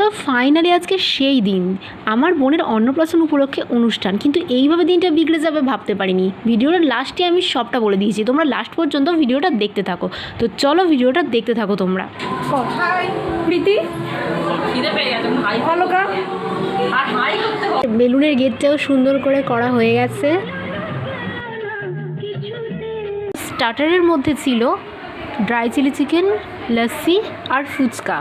তো ফাইনালি আজকে সেই দিন আমার বোনের অন্নপ্রাশন উপলক্ষে অনুষ্ঠান, কিন্তু এইভাবে দিনটা বিগড়ে যাবে ভাবতে পারিনি। ভিডিওর লাস্টে আমি সবটা বলে দিয়েছি, তোমরা লাস্ট পর্যন্ত ভিডিওটা দেখতে থাকো। তো চলো ভিডিওটা দেখতে থাকো তোমরা। প্রীতি ভালো কাজ। বেলুনের গেটটাও সুন্দর করে করা হয়ে গেছে। স্টার্টারের মধ্যে ছিল ড্রাই চিলি চিকেন, লস্যি আর ফুচকা।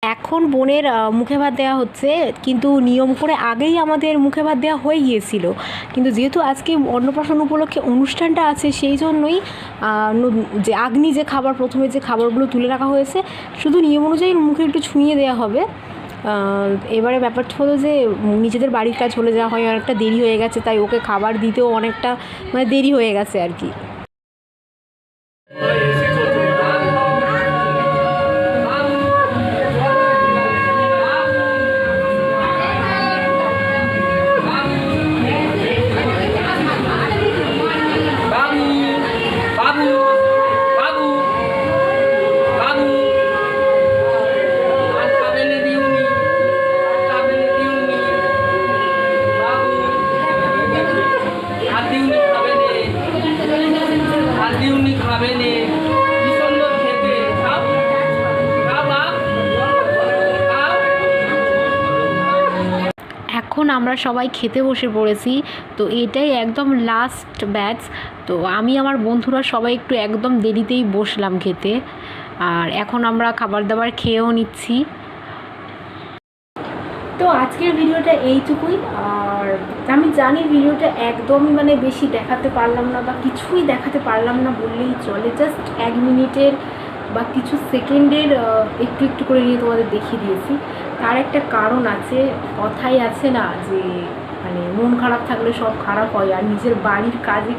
এখন বোনের মুখে ভাত দেওয়া হচ্ছে, কিন্তু নিয়ম করে আগেই আমাদের মুখে ভাত দেওয়া হয়ে গিয়েছিল, কিন্তু যেহেতু আজকে অন্নপ্রাশন উপলক্ষে অনুষ্ঠানটা আছে সেই জন্যই যে আগ্নি যে খাবার, প্রথমে যে খাবারগুলো তুলে রাখা হয়েছে শুধু নিয়ম অনুযায়ী মুখে একটু ছুঁয়ে দেওয়া হবে। এবারে ব্যাপারটা হলো যে নিজেদের বাড়ির কাজ চলে যাওয়া হয়, অনেকটা দেরি হয়ে গেছে, তাই ওকে খাবার দিতেও অনেকটা দেরি হয়ে গেছে আর কি। এখন আমরা সবাই খেতে বসে পড়েছি, তো এটাই একদম লাস্ট ব্যাচ। তো আমি আমার বন্ধুরা সবাই একটু একদম দেরিতেই বসলাম খেতে, আর এখন আমরা খাবার দাবার খেয়েও নিচ্ছি। তো আজকের ভিডিওটা এইটুকুই। আর আমি জানি ভিডিওটা একদমই বেশি দেখাতে পারলাম না, বা কিছুই দেখাতে পারলাম না বললেই চলে। জাস্ট 1 মিনিটের বা কিছু সেকেন্ডের একটু একটু করে নিয়ে তোমাদের দেখিয়ে দিয়েছি। তার একটা কারণ আছে, কথাই আছে না যে মন খারাপ থাকলে সব খারাপ হয়, আর নিজের বাড়ির কাজে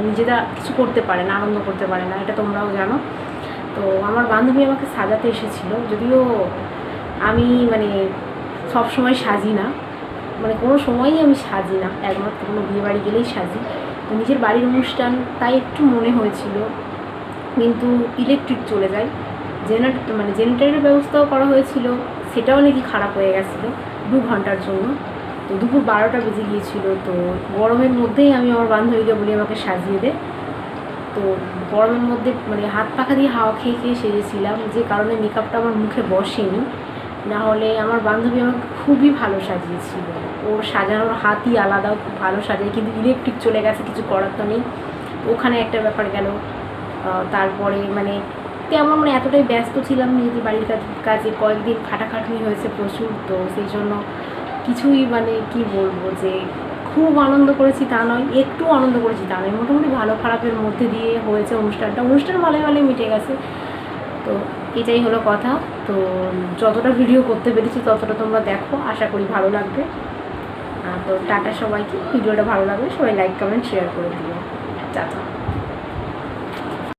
নিজেরা কিছু করতে পারে না, আনন্দ করতে পারে না, এটা তোমরাও জানো। তো আমার বান্ধবী আমাকে সাজাতে এসেছিলো, যদিও আমি সব সময় সাজি না, কোনো সময়ই আমি সাজি না, একমাত্র কোনো বিয়ে বাড়ি গেলেই সাজি। তো নিজের বাড়ির অনুষ্ঠান, তাই একটু মনে হয়েছিল, কিন্তু ইলেকট্রিক চলে যায়। জেনারেটরের ব্যবস্থাও করা হয়েছিল, সেটাও নাকি খারাপ হয়ে গেছিলো 2 ঘন্টার জন্য। তো দুপুর 12টা বেজে গিয়েছিল। তো গরমের মধ্যেই আমি আমার বান্ধবীকে বলি আমাকে সাজিয়ে দে। তো গরমের মধ্যে হাত পাখা দিয়ে হাওয়া খেয়ে খেয়ে সেজেছিলাম, যে কারণে মেকআপটা আমার মুখে বসেনি। না হলে আমার বান্ধবী আমাকে খুবই ভালো সাজিয়েছিল, ওর সাজানোর হাতই আলাদা, খুব ভালো সাজায়। কিন্তু ইলেকট্রিক চলে গেছে, কিছু করার তো নেই। ওখানে একটা ব্যাপার গেল। তারপরে তেমন এতটাই ব্যস্ত ছিলাম নিজেদের বাড়ির কাজে, কয়েকদিন খাটাখাটনি হয়েছে প্রচুর। তো সেই জন্য কিছুই কি বলবো, যে খুব আনন্দ করেছি তা নয়, একটু আনন্দ করেছি তা নয়, মোটামুটি ভালো খারাপের মধ্যে দিয়ে হয়েছে অনুষ্ঠানটা। অনুষ্ঠান ভালোই ভালোই মিটে গেছে। তো এটাই হলো কথা। তো যতটা ভিডিও করতে পেরেছি ততটা তোমরা দেখো, আশা করি ভালো লাগবে। তো টাটা সবাইকে। ভিডিওটা ভালো লাগলে সবাই লাইক কমেন্ট শেয়ার করে দিও। টাটা।